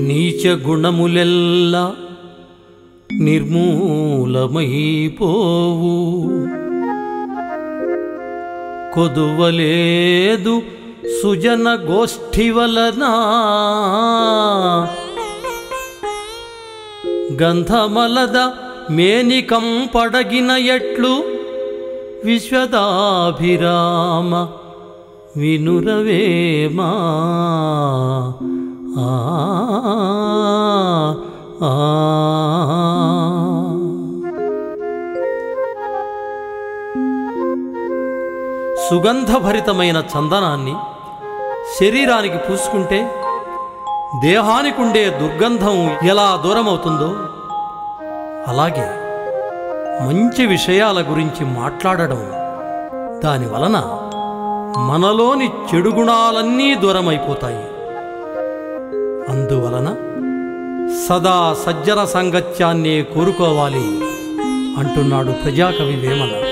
నీచ గుణములెల్లా నిర్మూలమైపోవు. కొదువలేదు సుజన గోష్ఠి వలన గంధమలద మేనికం పడగిన ఎట్లు విశ్వదాభిరామ వినురవేమా. సుగంధభరితమైన చందనాన్ని శరీరానికి పూసుకుంటే దేహానికుండే దుర్గంధం ఎలా దూరమవుతుందో అలాగే మంచి విషయాల గురించి మాట్లాడడం దానివలన మనలోని చెడు గుణాలన్నీ దూరమైపోతాయి. అందువలన సదా సజ్జన సాంగత్యాన్నే కోరుకోవాలి అంటున్నాడు ప్రజాకవి వేమన.